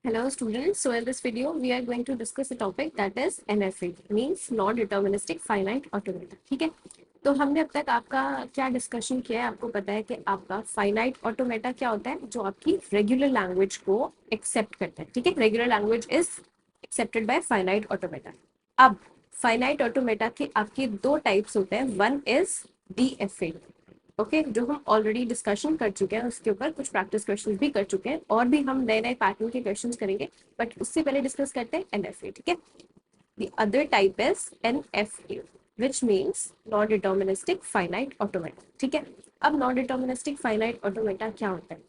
Hello students, so in this video we are going to discuss a topic that is NFA means non-deterministic finite automata. ठीक है, तो हमने अब तक आपका क्या डिस्कशन किया है, आपको पता है कि आपका फाइनाइट ऑटोमेटा क्या होता है, जो आपकी रेगुलर लैंग्वेज को एक्सेप्ट करता है. ठीक है, regular language is accepted by finite automata. अब फाइनाइट ऑटोमेटा के आपके दो टाइप्स होते हैं. One is DFA. ओके, जो हम ऑलरेडी डिस्कशन कर चुके हैं, उसके ऊपर कुछ प्रैक्टिस क्वेश्चंस भी कर चुके हैं और भी हम नए नए पैटर्न के क्वेश्चंस करेंगे, बट उससे पहले डिस्कस करते हैं NFA. ठीक है, the other type is NFA which means non deterministic finite automata. ठीक है, अब नॉन डिटर्मिनिस्टिक फाइनाइट ऑटोमेटा क्या होता है?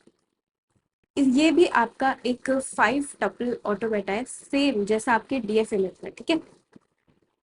ये भी आपका एक 5 टपल ऑटोमेटा है, सेम जैसा आपके DFA में था. ठीक है,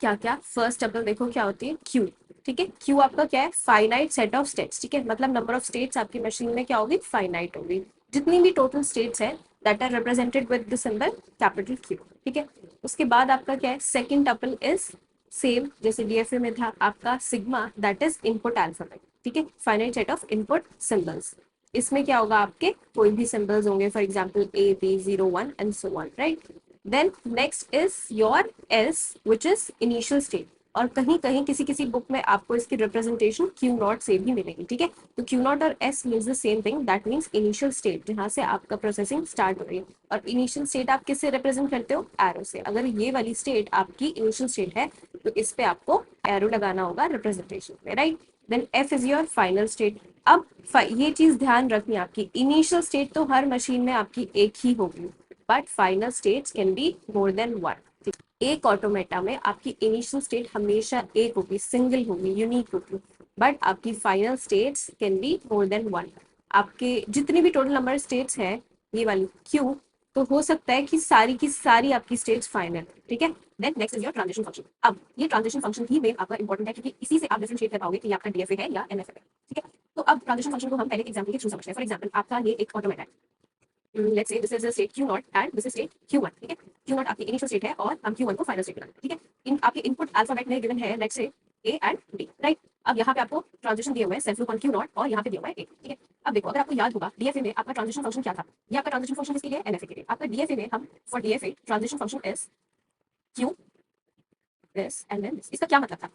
क्या क्या? फर्स्ट टपल देखो क्या होती है, क्यू. ठीक है, क्यू आपका क्या है, फाइनाइट सेट ऑफ स्टेट्स. ठीक है, मतलब नंबर ऑफ स्टेट्स आपकी मशीन में क्या होगी, फाइनाइट होगी. जितनी भी टोटल स्टेट्स है that are represented with the symbol capital Q. ठीक है, उसके बाद आपका क्या है, सेकंड टपल इज सेम जैसे DFA में था आपका sigma, that is input alphabet. ठीक है, finite set of input symbols. इसमें क्या होगा, आपके कोई भी सिंबल्स होंगे, for example A, B, 0, 1 and so on, right. Then next is your S which is initial state, और कहीं कहीं किसी किसी बुक में आपको इसकी रिप्रेजेंटेशन Q0 से भी मिलेगी. ठीक है, तो Q0 और S means the same thing, that means initial state, जहाँ से आपका प्रोसेसिंग स्टार्ट हो रही है. और इनिशियल स्टेट आप किससे रिप्रेजेंट करते हो, एरो से. अगर ये वाली स्टेट आपकी इनिशियल स्टेट है तो इस पे आपको एरो लगाना होगा रिप्रेजेंटेशन में, right. Then F is your final state. अब ये चीज ध्यान रखनी है, आपकी इनिशियल स्टेट तो हर मशीन में आपकी एक ही होगी, but final states can be more than one. एक ऑटोमेटा में आपकी इनिशियल स्टेट हमेशा एक होगी, सिंगल होगी, यूनिक होगी, बट आपकी final states can be more than one. आपके जितनी भी टोटल नंबर स्टेट्स है, ये वाली क्यू, तो हो सकता है कि सारी की सारी आपकी स्टेट्स फाइनल. ठीक है, then next is your transition function. अब ये ट्रांजिशन फंक्शन ही मेन आपका इंपॉर्टेंट है, क्योंकि इसी से आप डिफरेंशिएट कर पाओगे कि आपका DFA है या NFA है. ठीक है, तो अब ट्रांजिशन फंक्शन को हम पहले एग्जांपल के थ्रू समझते हैं. फॉर एग्जांपल आपका ये एक ऑटोमेटा है, let's say this is a state Q0 and this is state Q1. ठीक है, Q0 आपकी इनिशियल स्टेट है और हम Q1 को फाइनल स्टेट बनाएंगे. ठीक है, इन आपके इनपुट अल्फाबेट में गिवन है let's say A and B, right. अब यहाँ पे आपको ट्रांजिशन दिए हुए हैं सेल्फ लूप ऑन Q0 और यहाँ पे दिया हुआ है A. ठीक है, अब देखो, अगर आपको याद होगा DFA में आपका ट्रांजिशन फंक्शन क्या था, ये आपका ट्रांजिशन फंक्शन किसके लिए, NFA के लिए. आपका DFA में हम for DFA transition function is Q this and then this. इसका क्या मतलब था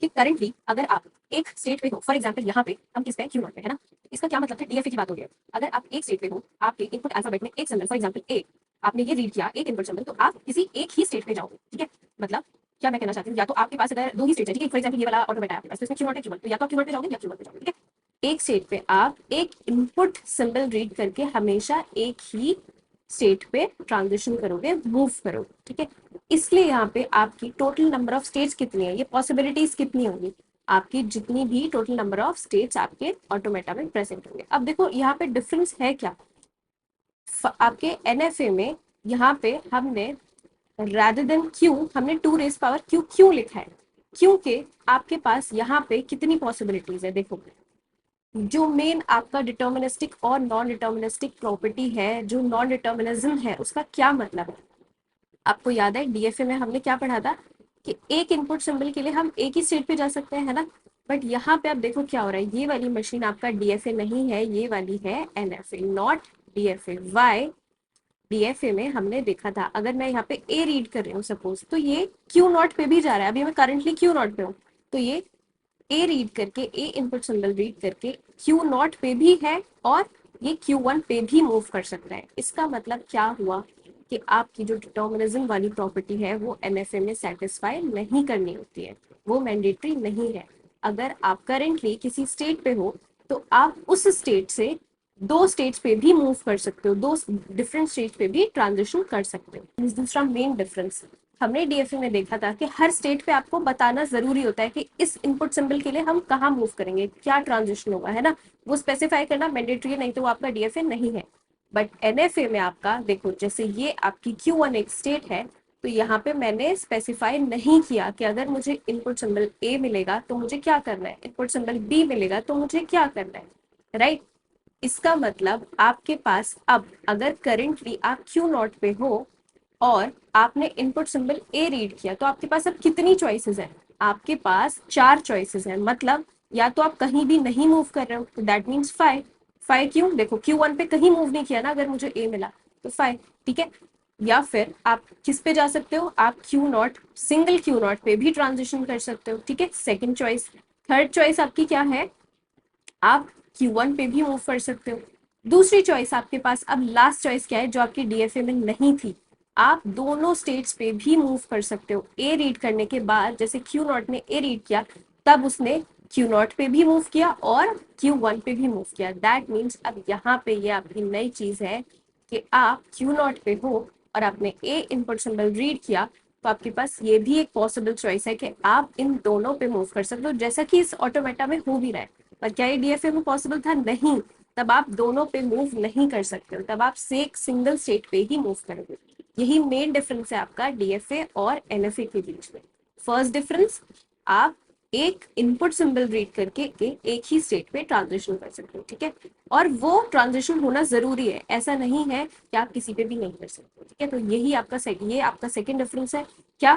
कि करंटली अगर आप एक स्टेट पे हो, फॉर एग्जांपल यहाँ पे हम किस पे Q0 पे है ना, इसका क्या मतलब था, DFA की बात हो रही है. अगर आप एक स्टेट पे हो, आपके इनपुट अल्फाबेट में एक सिंबल, फॉर एग्जांपल A, आपने ये रीड किया एक इनपुट सिंबल, तो आप किसी एक ही स्टेट पे जाओगे. ठीक है, मतलब क्या मैं कहना चाहती हूँ, या तो आपके पास अगर दो ही स्टेट है, ठीक है, फॉर एग्जांपल ये वाला ऑटोमेटा है आपके पास, तो इसमें Q0 है Q1, तो या तो आप Q0 पे जाओगे या Q1 पे जाओगे. ठीक है, एक स्टेट पे आप एक इनपुट सिंबल रीड करके हमेशा एक ही स्टेट पे ट्रांजिशन करोगे, मूव करोगे. ठीक है, इसलिए यहाँ पे आपकी टोटल नंबर ऑफ स्टेट्स कितनी है, ये पॉसिबिलिटीज कितनी होंगी, आपकी जितनी भी टोटल नंबर ऑफ स्टेट्स आपके ऑटोमेटा में प्रेजेंट होंगे. अब देखो यहाँ पे डिफरेंस है क्या, आपके NFA में यहाँ पे हमने rather देन Q हमने 2 रेज पावर Q क्यों लिखा है, क्योंकि आपके पास यहाँ पे कितनी पॉसिबिलिटीज है. देखो, जो मेन आपका डिटर्मिनिस्टिक और नॉन डिटर्मिनिस्टिक प्रॉपर्टी है, जो नॉन डिटर्मिनिज्म है, उसका क्या मतलब है. आपको याद है DFA में हमने क्या पढ़ा था कि एक इनपुट सिंबल के लिए हम एक ही स्टेट पे जा सकते हैं, है ना. बट यहाँ पे आप देखो क्या हो रहा है, ये वाली मशीन आपका DFA नहीं है, ये वाली है NFA, not DFA. Why, DFA में हमने देखा था अगर मैं यहाँ पे A रीड कर रही हूँ सपोज, तो ये Q0 पे भी जा रहा है. अभी मैं करंटली Q0 पे हूँ, तो ये A रीड करके, A इनपुट सिंबल रीड करके Q0 पे भी है और ये Q1 पे भी मूव कर सकता है. इसका मतलब क्या हुआ कि आपकी जो डिटर्मिनिज्म वाली प्रॉपर्टी है वो NFA में सेटिस्फाई नहीं करनी होती है, वो मैंडेटरी नहीं है. अगर आप करेंटली किसी स्टेट पे हो तो आप उस स्टेट से दो स्टेट्स पे भी मूव कर सकते हो, दो डिफरेंट स्टेट्स पे भी ट्रांजिशन कर सकते हो. दूसरा मेन डिफरेंस हमने DFA में देखा था कि हर स्टेट पे आपको बताना जरूरी होता है कि इस इनपुट सिंबल के लिए हम कहाँ मूव करेंगे, क्या ट्रांजिशन होगा, है ना. वो स्पेसिफाई करना मैंडेटरी है, नहीं तो वो आपका DFA नहीं है. बट NFA में आपका देखो, जैसे ये आपकी Q1 एक स्टेट है, तो यहाँ पे मैंने स्पेसिफाई नहीं किया कि अगर मुझे इनपुट सिंबल A मिलेगा तो मुझे क्या करना है, इनपुट सिंबल B मिलेगा तो मुझे क्या करना है, राइट. इसका मतलब आपके पास अब अगर करेंटली आप Q0 पे हो और आपने इनपुट सिंबल A रीड किया, तो आपके पास अब कितनी चॉइसेस हैं, आपके पास 4 चॉइसेस हैं. मतलब या तो आप कहीं भी नहीं मूव कर रहे हो, तो दैट मीन्स 5. 5 क्यों, देखो Q1 पे कहीं मूव नहीं किया ना, अगर मुझे A मिला तो 5. ठीक है, या फिर आप किस पे जा सकते हो, आप Q not, single Q not पे भी ट्रांजिशन कर सकते हो, ठीक है, सेकंड चॉइस। थर्ड चॉइस आपकी क्या है, आप Q1 पे भी मूव कर सकते हो। दूसरी चॉइस आपके पास, अब लास्ट चॉइस क्या है जो आपकी डीएफए में नहीं थी, आप दोनों स्टेट्स पे भी मूव कर सकते हो। ए रीड करने के बाद जैसे Q0 ने ए रीड किया, तब उसने Q0 पे भी मूव किया और Q1 पे भी मूव किया। दैट मीन्स अब यहाँ पे ये आपकी नई चीज है कि आप Q0 पे हो और आपने ए इनपुट सिंबल रीड किया, तो आपके पास ये भी एक पॉसिबल चॉइस है कि आप इन दोनों पे मूव कर सकते हो, जैसा कि इस ऑटोमेटा में हो भी रहा है। पर क्या ये डीएफए में पॉसिबल था? नहीं। तब आप दोनों पे मूव नहीं कर सकते हो, तब आप से एक सिंगल स्टेट पे ही मूव करोगे। यही मेन डिफरेंस है आपका डीएफए और एनएफए के बीच में। फर्स्ट डिफरेंस, आप एक इनपुट सिंबल रीड करके एक ही स्टेट पे ट्रांजिशन कर सकते हो, ठीक है, और वो ट्रांजिशन होना जरूरी है, ऐसा नहीं है कि आप किसी पे भी नहीं कर सकते, ठीक है। तो यही आपका ये आपका सेकंड डिफरेंस है, क्या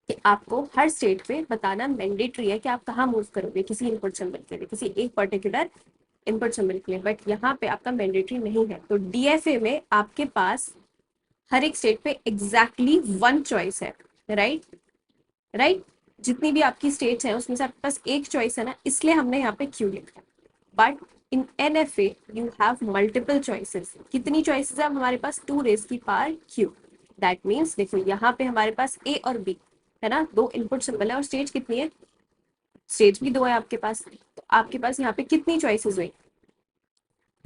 कि आपको हर स्टेट पे बताना मैंडेटरी है कि आप कहाँ मूव करोगे किसी इनपुट सिंबल के लिए, किसी एक पर्टिकुलर इनपुट सिंबल के लिए, बट यहाँ पे आपका मैंडेटरी नहीं है। तो डीएफए में आपके पास हर एक स्टेट पे एग्जैक्टली वन चॉइस है, राइट राइट। जितनी भी आपकी स्टेट्स हैं उसमें से आपके पास एक चॉइस है ना, इसलिए हमने यहाँ पे क्यू लिखा है। But in NFA you have multiple choices. कितनी चॉइसेस है हमारे पास? 2 raised to the power q। That means देखो यहाँ पे हमारे पास ए और बी है ना, दो इनपुट सिंबल है और स्टेज कितनी है? स्टेज भी दो है आपके पास, तो आपके पास यहाँ पे कितनी चॉइसेस हुई?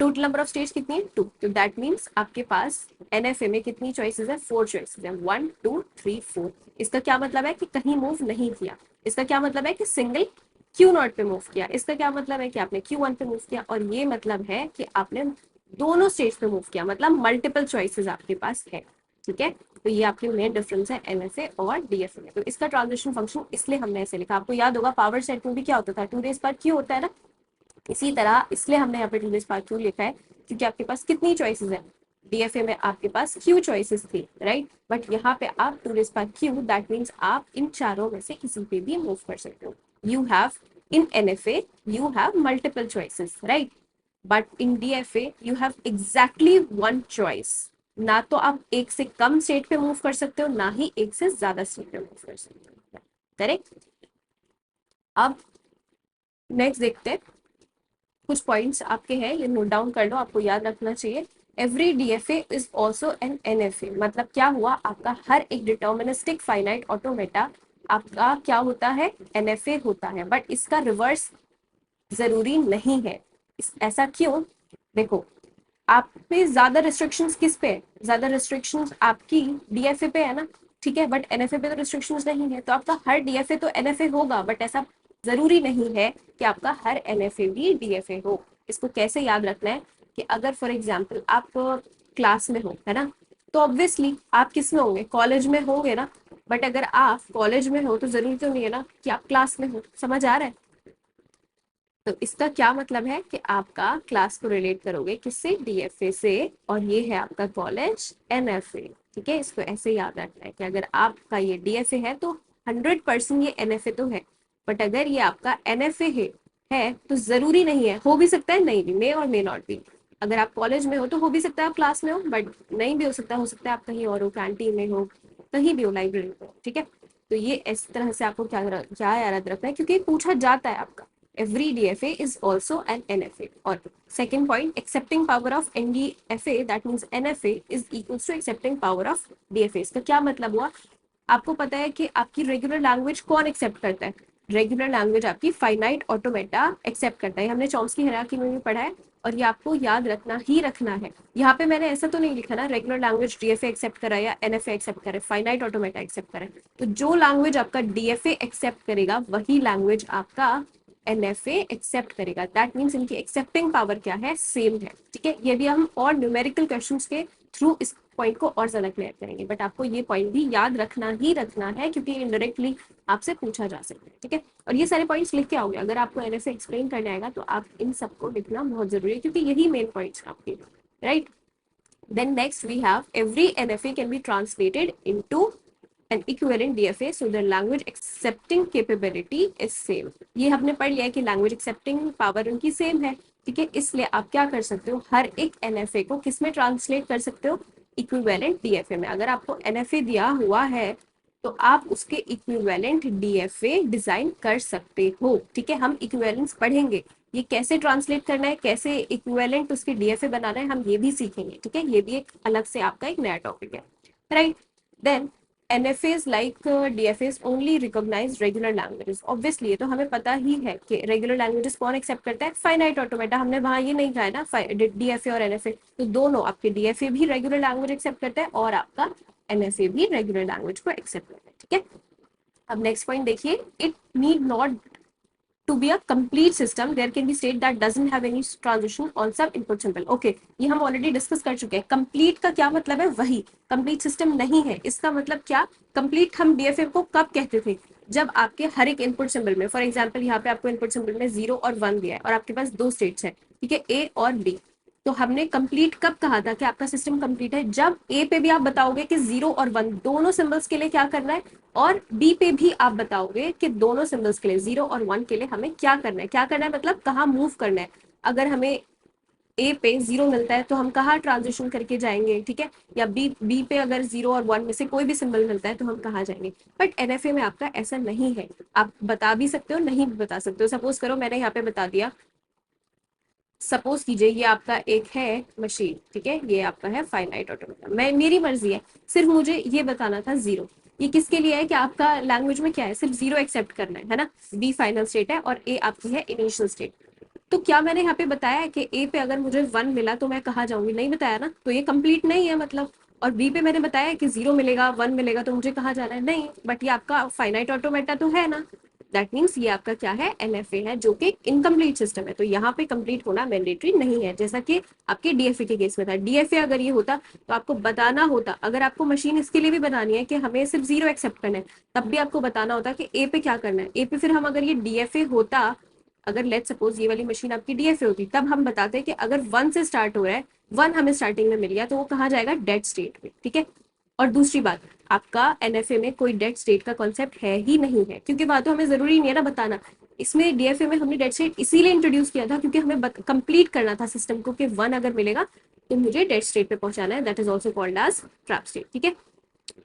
टोटल नंबर ऑफ स्टेज कितनी है? 2। तो दैट मीन्स आपके पास एनएफए में कितनी चॉइसेस है? 4 चॉइसेस है, 1 2 3 4। इसका क्या मतलब है कि कहीं मूव नहीं किया। इसका क्या मतलब है कि सिंगल Q0 पे मूव किया। इसका क्या मतलब है कि आपने Q1 पे मूव किया, और ये मतलब है कि आपने दोनों स्टेज पे मूव किया, मतलब मल्टीपल चॉइसेस आपके पास है, ठीक है। तो ये आपके मेन डिफरेंस है एनएफए और डीएफए में। तो इसका ट्रांजिशन फंक्शन इसलिए हमने ऐसे लिखा, आपको याद होगा पावर सेट में भी क्या होता था, 2 raised to the power q होता है ना। इसी तरह इसलिए हमने यहाँ पे 2 raised to the power q लिखा है, क्योंकि आपके पास कितनी चॉइसेस है? डीएफए में आपके पास क्यू चॉइसेस थी, राइट, बट यहाँ पे आप 2 raised to the power q, that means आप इन चारों में से किसी पे भी मूव कर सकते हो। You have in NFA you have multiple choices, right, but in DFA you have exactly one choice. ना तो आप एक से कम स्टेट पे मूव कर सकते हो, ना ही एक से ज्यादा स्टेट पे मूव कर सकते हो, करेक्ट। अब नेक्स्ट देखते हैं, कुछ पॉइंट्स आपके हैं, ये नोट डाउन कर लो, आपको याद रखना चाहिए। Every DFA is also an NFA. मतलब क्या हुआ, आपका हर एक डिटर्मिनिस्टिक फाइनाइट ऑटोमेटा आपका क्या होता है? एनएफए होता है, बट इसका रिवर्स जरूरी नहीं है। ऐसा क्यों? देखो, आप पे ज्यादा रिस्ट्रिक्शंस किस पे है? ज्यादा रिस्ट्रिक्शंस आपकी डीएफए पे है ना, ठीक है, बट एनएफए पे तो रिस्ट्रिक्शंस नहीं है, तो आपका हर डीएफए तो एनएफए होगा, बट ऐसा जरूरी नहीं है कि आपका हर एनएफए भी डीएफए हो। इसको कैसे याद रखना है कि अगर फॉर एग्जाम्पल आप क्लास में हो, है ना, तो ऑब्वियसली आप किस में होंगे? कॉलेज में होंगे ना। बट अगर आप कॉलेज में हो तो जरूरी तो नहीं है ना कि आप क्लास में हो। समझ आ रहा है? तो इसका क्या मतलब है कि आपका क्लास को रिलेट करोगे किससे? डीएफए से, और ये है आपका कॉलेज एनएफए, ठीक है। इसको ऐसे याद रखना है कि अगर आपका ये डीएफए है तो 100% ये एनएफए तो है, बट अगर ये आपका एनएफए है तो जरूरी नहीं है, हो भी सकता है नहीं भी, मे और मे नॉट भी। अगर आप कॉलेज में हो तो हो भी सकता है आप क्लास में हो, बट नहीं भी हो सकता है आप कहीं और हो, कैंटीन में हो, कहीं भी हो, लाइब्रेरी में हो, ठीक है। तो ये इस तरह से आपको क्या याद रखना है, क्योंकि पूछा जाता है आपका। Every DFA is also an NFA. और second point, accepting power of NDFA, that means NFA is equals to accepting power of DFA। इसका क्या मतलब हुआ? आपको पता है कि आपकी रेगुलर लैंग्वेज कौन एक्सेप्ट करता है? रेगुलर लैंग्वेज आपकी फाइनाइट ऑटोमेटा एक्सेप्ट करता है, हमने चॉम्स्की हायरार्की में भी पढ़ा है, और ये आपको याद रखना ही रखना है। यहाँ पे मैंने ऐसा तो नहीं लिखा ना रेगुलर लैंग्वेज डीएफए एक्सेप्ट करा या एनएफए एक्सेप्ट करे, फाइनाइट ऑटोमेटा एक्सेप्ट करे। तो जो लैंग्वेज आपका डीएफए एक्सेप्ट करेगा वही लैंग्वेज आपका एनएफए एक्सेप्ट करेगा। दैट मीन्स इनकी एक्सेप्टिंग पावर क्या है? सेम है, ठीक है। ये भी हम और न्यूमेरिकल क्वेश्चंस के थ्रू इस पॉइंट को और ज्यादा क्लियर करेंगे, बट आपको ये पॉइंट भी याद रखना ही रखना है, क्योंकि इनडायरेक्टली आपसे पूछा जा सकता है, ठीक है। और ये सारे पॉइंट्स लिख के आओगे, अगर आपको एनएफए एक्सप्लेन करने आएगा तो आप इन सबको लिखना बहुत जरूरी है, क्योंकि यही मेन पॉइंट्स हैं आपके, right. Then next we have every NFA can be translated into an equivalent DFA, so the language accepting capability is same। ये हमने पढ़ लिया है कि language accepting power उनकी सेम है, ठीक है। इसलिए आप क्या कर सकते हो, हर एक NFA को किस में ट्रांसलेट कर सकते हो? इक्विवेलेंट डीएफए में। अगर आपको एनएफए दिया हुआ है तो आप उसके इक्विवेलेंट डीएफए डिजाइन कर सकते हो, ठीक है। हम इक्विवेलेंस पढ़ेंगे, ये कैसे ट्रांसलेट करना है, कैसे इक्विवेलेंट उसके डीएफए बनाना है, हम ये भी सीखेंगे, ठीक है। ये भी एक अलग से आपका एक नया टॉपिक है, right. Then NFAs like DFAs only recognize regular languages। Obviously ये तो हमें पता ही है कि रेगुलर लैंग्वेजेस कौन एक्सेप्ट करता है, फाइनाइट ऑटोमेटा। हमने वहां ये नहीं कहा है ना DFA और NFA, तो दोनों आपके DFA भी रेगुलर लैंग्वेज एक्सेप्ट करता है और आपका NFA भी रेगुलर लैंग्वेज को एक्सेप्ट करता है, ठीक है। अब नेक्स्ट पॉइंट देखिए, it need not to be a complete system there can be state that doesn't have any transition on some input symbol। okay, ये हम ऑलरेडी डिस्कस कर चुके हैं। कंप्लीट का क्या मतलब है, वही कंप्लीट सिस्टम नहीं है। इसका मतलब क्या, कंप्लीट हम डीएफए को कब कहते थे, जब आपके हर एक इनपुट सिंबल में, फॉर एग्जांपल यहाँ पे आपको इनपुट सिंबल में 0 और 1 दिया है और आपके पास दो स्टेट्स है, ठीक है, ए और बी। तो हमने कंप्लीट कब कहा था कि आपका सिस्टम कंप्लीट है, जब ए पे भी आप बताओगे कि 0 और 1 दोनों सिंबल्स के लिए क्या करना है, और बी पे भी आप बताओगे कि दोनों सिंबल्स के लिए 0 और 1 के लिए हमें क्या करना है। क्या करना है मतलब कहाँ मूव करना है। अगर हमें ए पे 0 मिलता है तो हम कहाँ ट्रांजिशन करके जाएंगे, ठीक है, या बी पे अगर 0 और 1 में से कोई भी सिंबल मिलता है तो हम कहाँ जाएंगे। बट एनएफए में आपका ऐसा नहीं है, आप बता भी सकते हो, नहीं भी बता सकते हो। सपोज करो मैंने यहाँ पे बता दिया, सपोज कीजिए ये आपका एक है मशीन, ठीक है, ये आपका है फाइनाइट ऑटोमेटा। मैं, मेरी मर्जी है, सिर्फ मुझे ये बताना था 0। ये किसके लिए है कि आपका लैंग्वेज में क्या है, सिर्फ 0 एक्सेप्ट करना है ना। बी फाइनल स्टेट है और ए आपकी है इनिशियल स्टेट। तो क्या मैंने यहाँ पे बताया है कि ए पे अगर मुझे 1 मिला तो मैं कहाँ जाऊंगी, नहीं बताया ना, तो ये कंप्लीट नहीं है मतलब। और बी पे मैंने बताया कि 0 मिलेगा 1 मिलेगा तो मुझे कहाँ जाना है, नहीं। बट ये आपका फाइनाइट ऑटोमेटा तो है ना, दैट मीन्स ये आपका क्या है, एनएफए है, जो कि इनकम्प्लीट सिस्टम है। तो यहाँ पे कंप्लीट होना मैंडेटरी नहीं है, जैसा कि आपके डीएफए के केस में था। डीएफए अगर ये होता तो आपको बताना होता, अगर आपको मशीन इसके लिए भी बनानी है कि हमें सिर्फ 0 एक्सेप्ट करना है, तब भी आपको बताना होता कि ए पे क्या करना है। ए पे फिर हम, अगर ये डीएफए होता, अगर लेट सपोज ये वाली मशीन आपकी डीएफए होती, तब हम बताते कि अगर 1 से स्टार्ट हो रहा है, 1 हमें स्टार्टिंग में मिल गया, तो वो कहाँ जाएगा, डेड स्टेट में, ठीक है। और दूसरी बात, आपका एनएफए में कोई डेड स्टेट का कॉन्सेप्ट है ही नहीं है, क्योंकि वहां तो हमें जरूरी नहीं है ना बताना। इसमें डीएफए में हमने डेड स्टेट इसीलिए इंट्रोड्यूस किया था क्योंकि हमें कंप्लीट करना था सिस्टम को, कि 1 अगर मिलेगा तो मुझे डेड स्टेट पे पहुंचाना है, that is also called as trap state, ठीक है।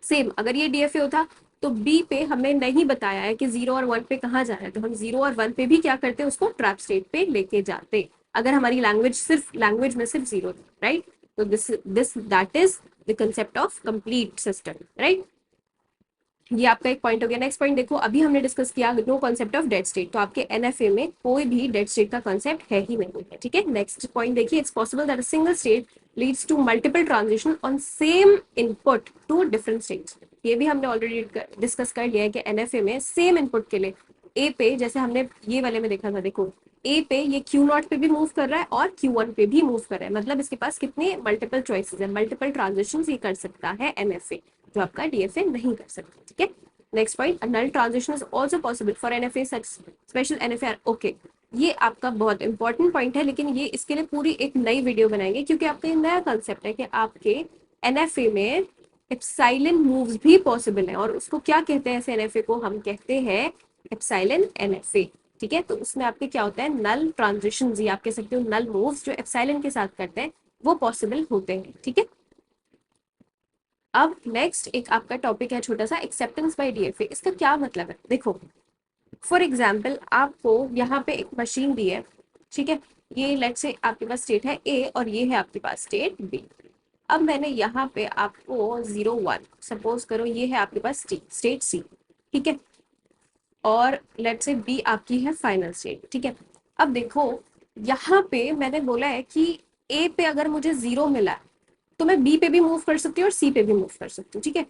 सेम अगर ये डीएफए होता तो बी पे हमें नहीं बताया है कि 0 और 1 पे कहाँ जाना है, तो हम 0 और 1 पे भी क्या करते, उसको ट्रैप स्टेट पे लेके जाते, अगर हमारी लैंग्वेज में सिर्फ 0 थी, राइट। तो this that is the concept of complete system, right. ये आपका एक पॉइंट हो गया। नेक्स्ट पॉइंट देखो, अभी हमने डिस्कस किया no concept of dead state, तो आपके एनएफए में कोई भी डेड स्टेट का कॉन्सेप्ट है ही नहीं है, ठीक है। नेक्स्ट पॉइंट देखिए, it's possible that a single state leads to multiple transition on same input to different states. ये भी हमने ऑलरेडी डिस्कस कर लिया है कि एनएफए में सेम इनपुट के लिए ए पे, जैसे हमने ये वाले में देखा था, देखो ए पे ये Q0 पे भी मूव कर रहा है और Q1 पे भी मूव कर रहा है, मतलब इसके पास कितने मल्टीपल चॉइसेस है, मल्टीपल ट्रांजिशन ये कर सकता है एनएफए, जो आपका डीएफए नहीं कर सकता, ठीक है। Next point, null transition is also possible for NFA such special NFA, okay. ये आपका बहुत इंपॉर्टेंट पॉइंट है, लेकिन ये इसके लिए पूरी एक नई वीडियो बनाएंगे, क्योंकि आपका ये नया कंसेप्ट है कि आपके एनएफए में एप्सिलॉन मूव्स भी पॉसिबल है, और उसको क्या कहते हैं, ऐसे एनएफए को हम कहते हैं एप्सिलॉन एनएफए, ठीक है। तो उसमें आपके क्या होता है, नल ट्रांजिशन, ये आप कह सकते हो नल मूव्स जो एप्सिलॉन के साथ करते हैं वो पॉसिबल होते हैं, ठीक है। अब नेक्स्ट एक आपका टॉपिक है छोटा सा, एक्सेप्टेंस बाय डीएफए। इसका क्या मतलब है, देखो फॉर एग्जाम्पल आपको यहाँ पे एक मशीन दी है, ठीक है, ये लेट्स से आपके पास स्टेट है ए और ये है आपके पास स्टेट बी। अब मैंने यहाँ पे आपको 0 1 सपोज करो, ये है आपके पास स्टेट सी, ठीक है, और लेट्स से बी आपकी है फाइनल स्टेट, ठीक है। अब देखो यहाँ पे मैंने बोला है कि ए पे अगर मुझे 0 मिला तो मैं बी पे भी मूव कर सकती हूँ और सी पे भी मूव कर सकती हूँ, ठीक है।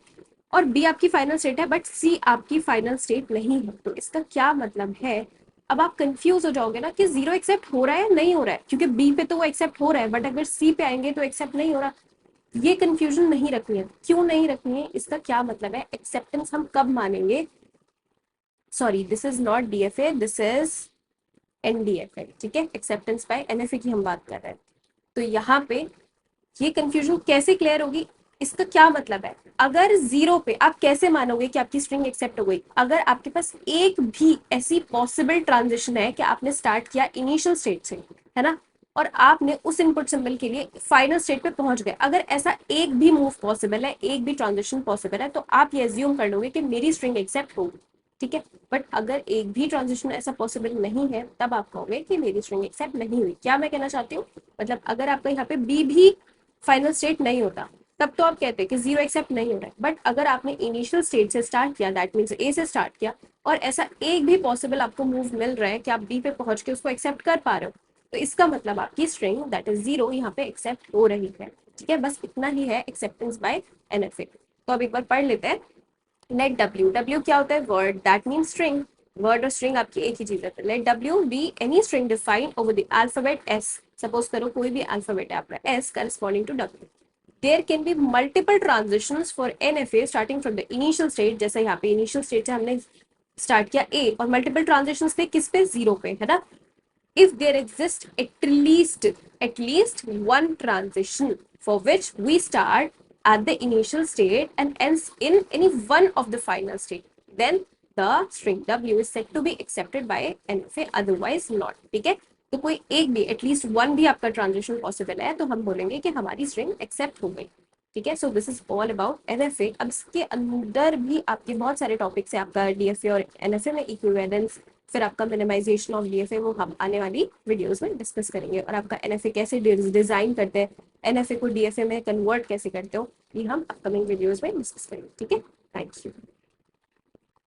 और बी आपकी फाइनल स्टेट है बट सी आपकी फाइनल स्टेट नहीं है, तो इसका क्या मतलब है। अब आप कंफ्यूज हो जाओगे ना कि 0 एक्सेप्ट हो रहा है नहीं हो रहा है, क्योंकि बी पे तो वो एक्सेप्ट हो रहा है बट अगर सी पे आएंगे तो एक्सेप्ट नहीं हो रहा। ये कंफ्यूजन नहीं रखनी है, क्यों नहीं रखनी है, इसका क्या मतलब है, एक्सेप्टेंस हम कब मानेंगे, sorry this is not DFA, this is NDFA, ठीक है, एक्सेप्टेंस बाय एनएफए की हम बात कर रहे हैं। तो यहाँ पे ये कंफ्यूजन कैसे क्लियर होगी, इसका क्या मतलब है, अगर 0 पे आप कैसे मानोगे कि आपकी स्ट्रिंग एक्सेप्ट हो गई, अगर आपके पास एक भी ऐसी पॉसिबल ट्रांजिशन है कि आपने स्टार्ट किया इनिशियल स्टेट से, है ना, और आपने उस इनपुट सिंबल के लिए फाइनल स्टेट पे पहुंच गए, अगर ऐसा एक भी मूव पॉसिबल है, एक भी ट्रांजिशन पॉसिबल है, तो आप ये एज्यूम कर लोगे कि मेरी स्ट्रिंग एक्सेप्ट होगी, ठीक है। बट अगर एक भी ट्रांजिशन ऐसा पॉसिबल नहीं है, तब आप कहोगे कि मेरी स्ट्रिंग एक्सेप्ट नहीं हुई। क्या मैं कहना चाहती हूँ, मतलब अगर आपका यहाँ पे बी भी फाइनल स्टेट नहीं होता, तब तो आप कहते हैं कि जीरो एक्सेप्ट नहीं हो रहा है। बट अगर आपने इनिशियल स्टेट से स्टार्ट किया, दैट मीन्स ए से स्टार्ट किया, और ऐसा एक भी पॉसिबल आपको मूव मिल रहा है कि आप बी पे पहुंच के उसको एक्सेप्ट कर पा रहे हो, तो इसका मतलब आपकी स्ट्रिंग दैट इज जीरो यहाँ पे एक्सेप्ट हो रही है, ठीक है। बस इतना ही है एक्सेप्टेंस बाय एनएफए। तो अब एक बार पढ़ लेते हैं। लेट डब्ल्यू, डब्ल्यू क्या होता है, word, that means string. Word और स्ट्रिंग आपकी एक ही चीज है। Let W be any string defined over the alphabet S. Suppose करो कोई भी अल्फाबेट है आपका S corresponding to W. There can be multiple transitions for NFA starting from the initial state. जैसे यहाँ पे इनिशियल स्टेट से हमने स्टार्ट किया ए, और मल्टीपल ट्रांजिशंस थे किस पे, जीरो पे, है ना। if there exists at least one transition for which we start at the initial state and ends in any one of the final state, then the string w is said to be accepted by NFA, otherwise not, ठीक है। तो कोई एक भी at least one भी आपका transition possible है, तो हम बोलेंगे कि हमारी स्ट्रिंग एक्सेप्ट हो गई, ठीक है। So this is all about NFA. अब इसके अंदर भी आपके बहुत सारे टॉपिक्स है, आपका डीएफए और एनएफए में इक्विवेलेंस, फिर आपका मिनिमाइजेशन ऑफ डीएफए, वो हम आने वाली वीडियोस में डिस्कस करेंगे। और आपका एनएफए कैसे डिजाइन करते हैं, एनएफए को डीएफए में कन्वर्ट कैसे करते हो, ये हम अपकमिंग वीडियोस में डिस्कस करेंगे, ठीक है। Thank you.